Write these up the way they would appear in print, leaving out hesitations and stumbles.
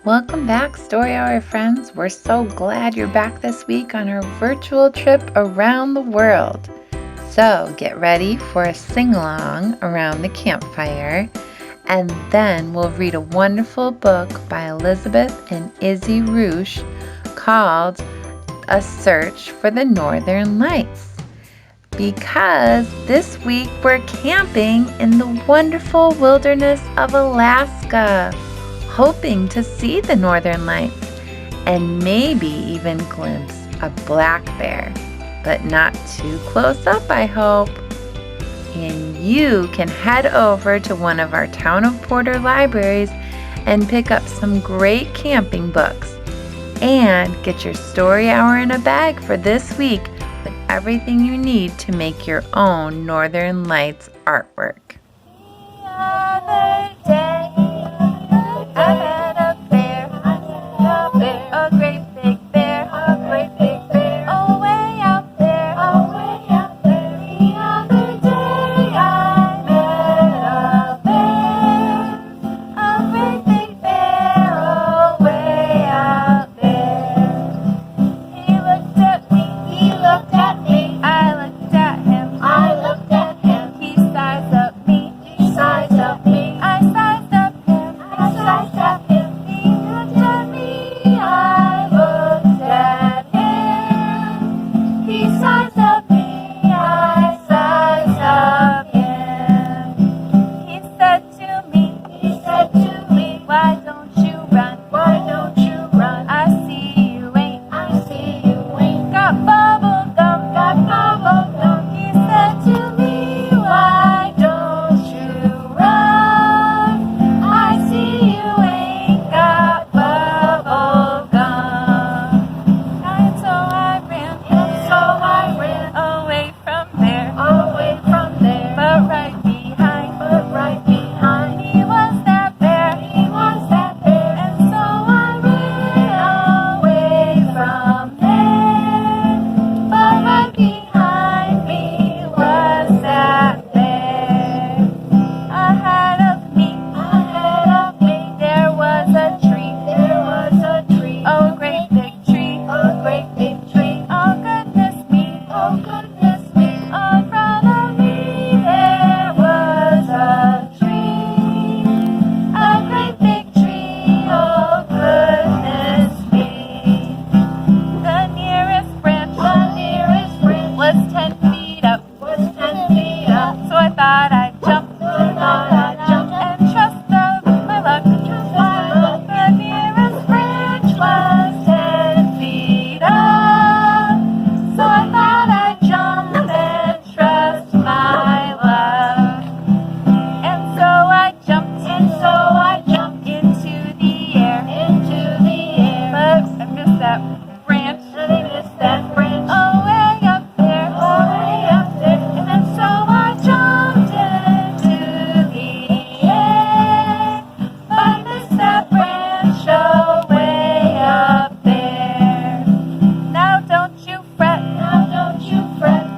Welcome back, Story Hour friends. We're so glad you're back this week on our virtual trip around the world. So get ready for a sing-along around the campfire, and then we'll read a wonderful book by Elizabeth and Izzi Rusch called A Search for the Northern Lights. Because this week we're camping in the wonderful wilderness of Alaska, hoping to see the northern lights and maybe even glimpse a black bear, but not too close up, I hope. And you can head over to one of our Town of Porter libraries and pick up some great camping books and get your story hour in a bag for this week with everything you need to make your own Northern Lights artwork. The other day, I met a bear, a great big bear, oh way out there, The other day I met a great big bear, oh way out there. He looked at me, I looked at him, he sized up me, I sized up him, he looked at me, I looked at him, he sized up me, I sized up him. He said to me, why don't you run, I see you ain't got bubble gum, he said to me, why don't you run, I see you ain't got bubble gum. And so I ran away from there, but right behind me was that bear, and so I ran away from there, but right behind me was that bear. Ahead of me, there was a tree, oh great big tree, oh goodness me, in front of me there was a tree, a great big tree, oh goodness me. The nearest branch was 10 feet up, so I thought I'd jump and trust my luck. The nearest branch was 10 feet up, so I thought I'd jump and trust my luck. And so I jumped into the air, but I missed that branch, oh way up there, and then so I jumped into the air, but I missed that branch, oh way up there. Now don't you fret, now don't you frown,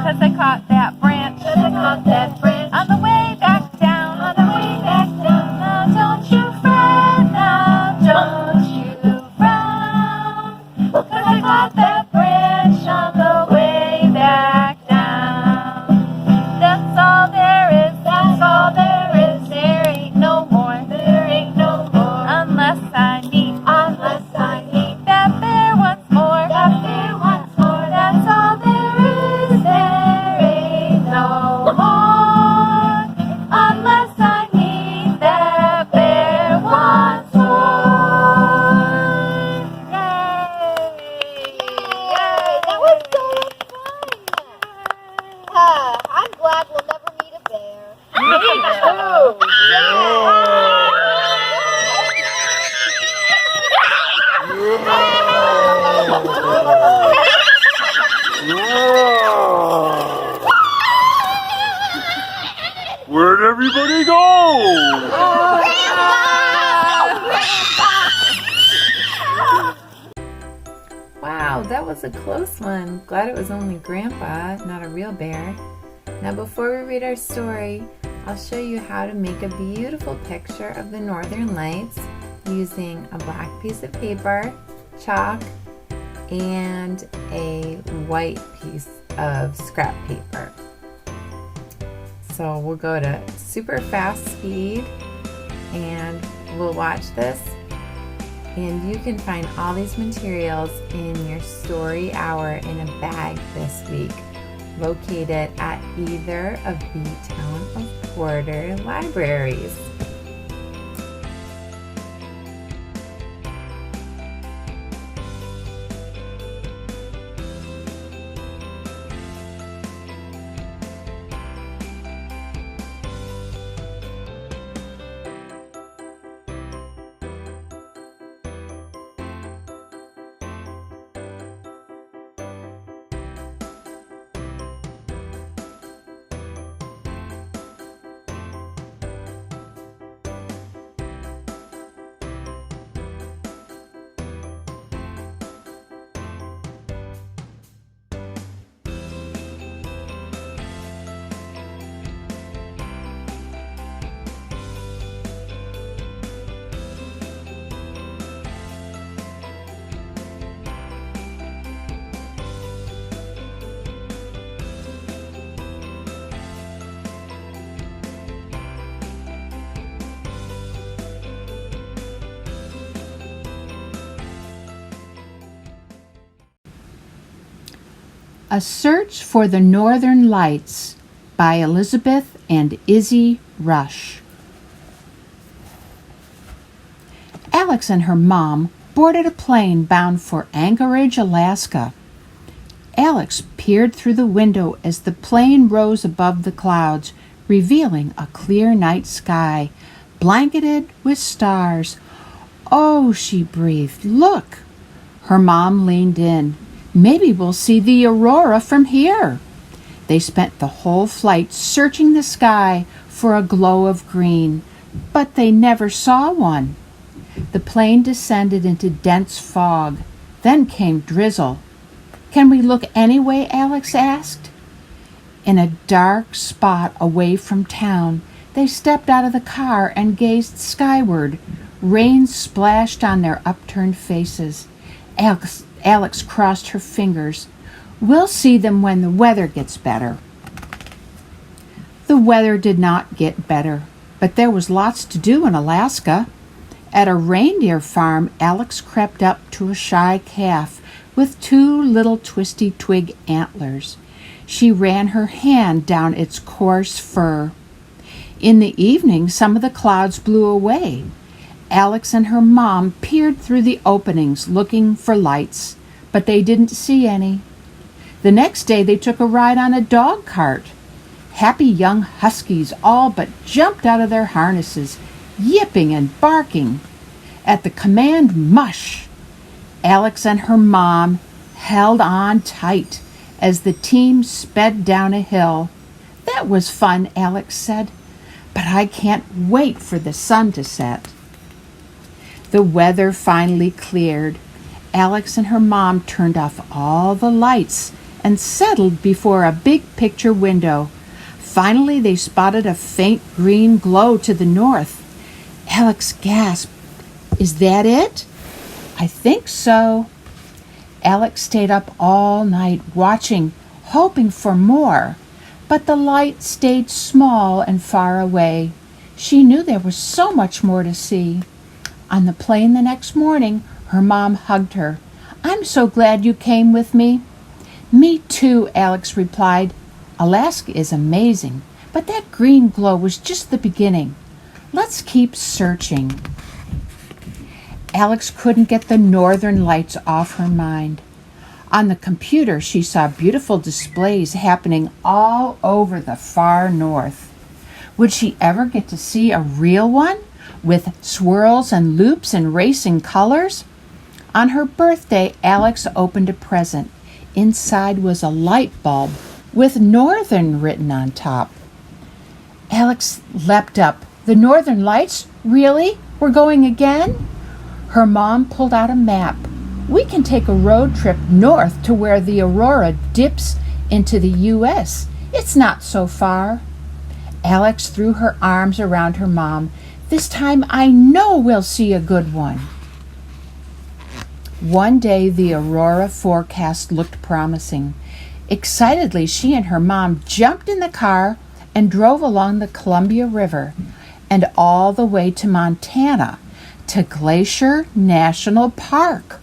'cause I caught that branch, on the way back down, Now don't you fret, now don't you frown, 'cause I caught that branch on the way back down. That's all there is, there ain't no more, unless I meet that bear once more, that's all there is, there ain't no more, unless I meet that bear once more. Yay! That was so fun! I'm glad we'll never meet a bear. Me too. Where'd everybody go? Wow, that was a close one. Glad it was only Grandpa, not a real bear. Now before we read our story, I'll show you how to make a beautiful picture of the northern lights using a black piece of paper, chalk, and a white piece of scrap paper. So we'll go to super fast speed and we'll watch this. And you can find all these materials in your story hour in a bag this week, located at either of the Town of Porter libraries. A Search for the Northern Lights by Elizabeth and Izzi Rusch. Alex and her mom boarded a plane bound for Anchorage, Alaska. Alex peered through the window as the plane rose above the clouds, revealing a clear night sky, blanketed with stars. "Oh," she breathed, "look!" Her mom leaned in. "Maybe we'll see the aurora from here." They spent the whole flight searching the sky for a glow of green, but they never saw one. The plane descended into dense fog. Then came drizzle. "Can we look anyway?" Alex asked. In a dark spot away from town, they stepped out of the car and gazed skyward. Rain splashed on their upturned faces. Alex crossed her fingers. "We'll see them when the weather gets better." The weather did not get better, but there was lots to do in Alaska. At a reindeer farm, Alex crept up to a shy calf with two little twisty twig antlers. She ran her hand down its coarse fur. In the evening, some of the clouds blew away. Alex and her mom peered through the openings looking for lights, but they didn't see any. The next day they took a ride on a dog cart. Happy young huskies all but jumped out of their harnesses, yipping and barking. At the command, "Mush!" Alex and her mom held on tight as the team sped down a hill. "That was fun," Alex said, "but I can't wait for the sun to set." The weather finally cleared. Alex and her mom turned off all the lights and settled before a big picture window. Finally, they spotted a faint green glow to the north. Alex gasped, "Is that it?" "I think so." Alex stayed up all night watching, hoping for more, but the light stayed small and far away. She knew there was so much more to see. On the plane the next morning, her mom hugged her. "I'm so glad you came with me." "Me too," Alex replied. "Alaska is amazing, but that green glow was just the beginning. Let's keep searching." Alex couldn't get the northern lights off her mind. On the computer, she saw beautiful displays happening all over the far north. Would she ever get to see a real one, with swirls and loops and racing colors? On her birthday, Alex opened a present. Inside was a light bulb with Northern written on top. Alex leapt up. "The Northern Lights? Really? We're going again?" Her mom pulled out a map. "We can take a road trip north to where the aurora dips into the U.S. It's not so far." Alex threw her arms around her mom. "This time I know we'll see a good one." One day the aurora forecast looked promising. Excitedly, she and her mom jumped in the car and drove along the Columbia River and all the way to Montana, to Glacier National Park.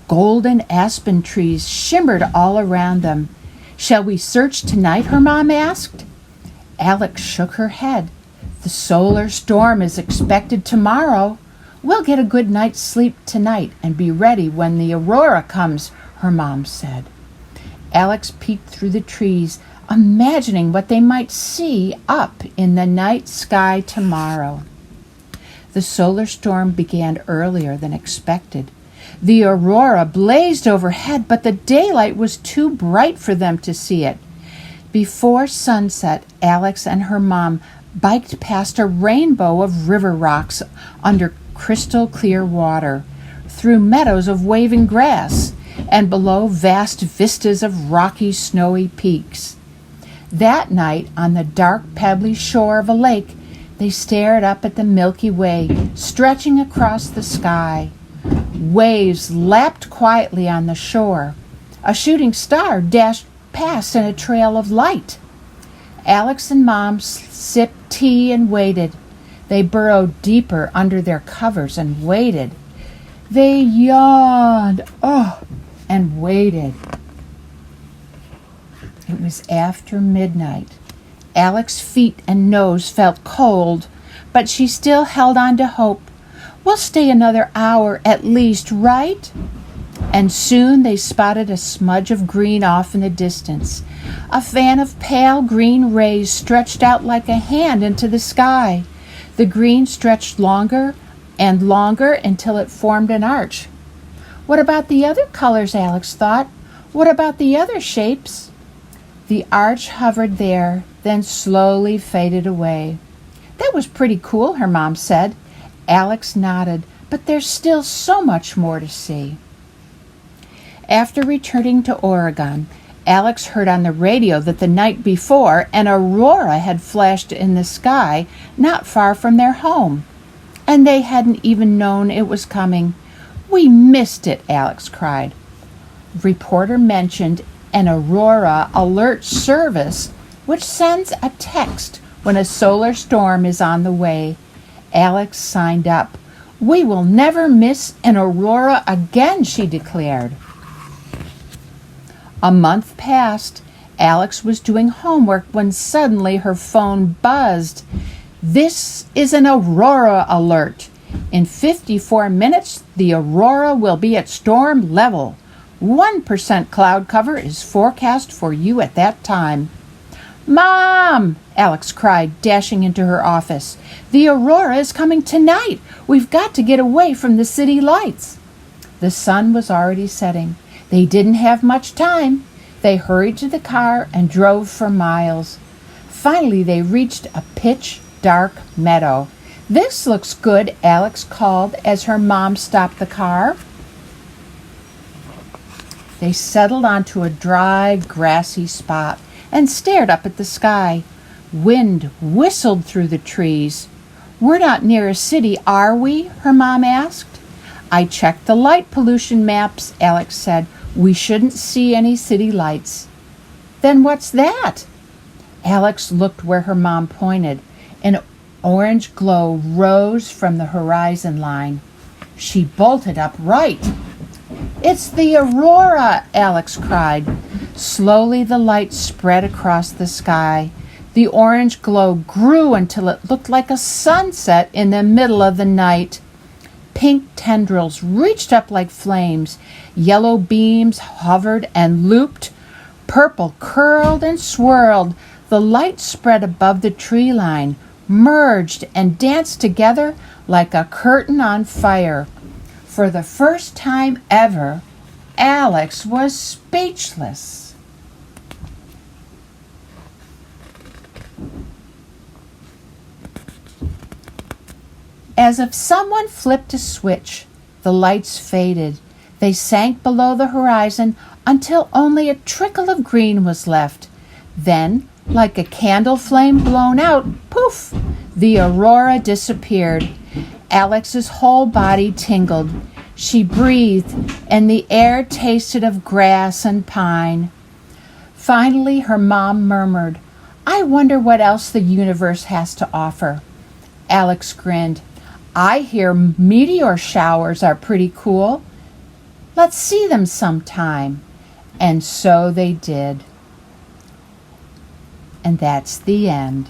Golden aspen trees shimmered all around them. "Shall we search tonight?" her mom asked. Alex shook her head. "The solar storm is expected tomorrow. We'll get a good night's sleep tonight and be ready when the aurora comes," her mom said. Alex peeked through the trees, imagining what they might see up in the night sky tomorrow. The solar storm began earlier than expected. The aurora blazed overhead, but the daylight was too bright for them to see it. Before sunset, Alex and her mom biked past a rainbow of river rocks under crystal clear water, through meadows of waving grass, and below vast vistas of rocky, snowy peaks. That night, on the dark, pebbly shore of a lake, they stared up at the Milky Way stretching across the sky. Waves lapped quietly on the shore. A shooting star dashed past in a trail of light. Alex and Mom sipped tea and waited. They burrowed deeper under their covers and waited. They yawned, and waited. It was after midnight. Alex's feet and nose felt cold, but she still held on to hope. "We'll stay another hour at least, right?" And soon they spotted a smudge of green off in the distance. A fan of pale green rays stretched out like a hand into the sky. The green stretched longer and longer until it formed an arch. "What about the other colors?" Alex thought. "What about the other shapes?" The arch hovered there, then slowly faded away. "That was pretty cool," her mom said. Alex nodded, "but there's still so much more to see." After returning to Oregon, Alex heard on the radio that the night before an aurora had flashed in the sky not far from their home, and they hadn't even known it was coming. "We missed it," Alex cried. Reporter mentioned an aurora alert service which sends a text when a solar storm is on the way. Alex signed up. "We will never miss an aurora again," she declared. A month passed. Alex was doing homework when suddenly her phone buzzed. "This is an aurora alert. In 54 minutes, the aurora will be at storm level. 1% cloud cover is forecast for you at that time." "Mom!" Alex cried, dashing into her office. "The aurora is coming tonight. We've got to get away from the city lights." The sun was already setting. They didn't have much time. They hurried to the car and drove for miles. Finally, they reached a pitch-dark meadow. "This looks good," Alex called as her mom stopped the car. They settled onto a dry, grassy spot and stared up at the sky. Wind whistled through the trees. "We're not near a city, are we?" her mom asked. "I checked the light pollution maps," Alex said. "We shouldn't see any city lights." "Then what's that?" Alex looked where her mom pointed. An orange glow rose from the horizon line. She bolted upright. "It's the aurora!" Alex cried. Slowly the light spread across the sky. The orange glow grew until it looked like a sunset in the middle of the night. Pink tendrils reached up like flames. Yellow beams hovered and looped. Purple curled and swirled. The light spread above the tree line, merged and danced together like a curtain on fire. For the first time ever, Alex was speechless. As if someone flipped a switch, the lights faded. They sank below the horizon until only a trickle of green was left. Then, Like a candle flame blown out, poof, the aurora disappeared. Alex's whole body tingled. She breathed, and the air tasted of grass and pine. Finally, her mom murmured, "I wonder what else the universe has to offer." Alex grinned. "I hear meteor showers are pretty cool. Let's see them sometime." And so they did. And that's the end.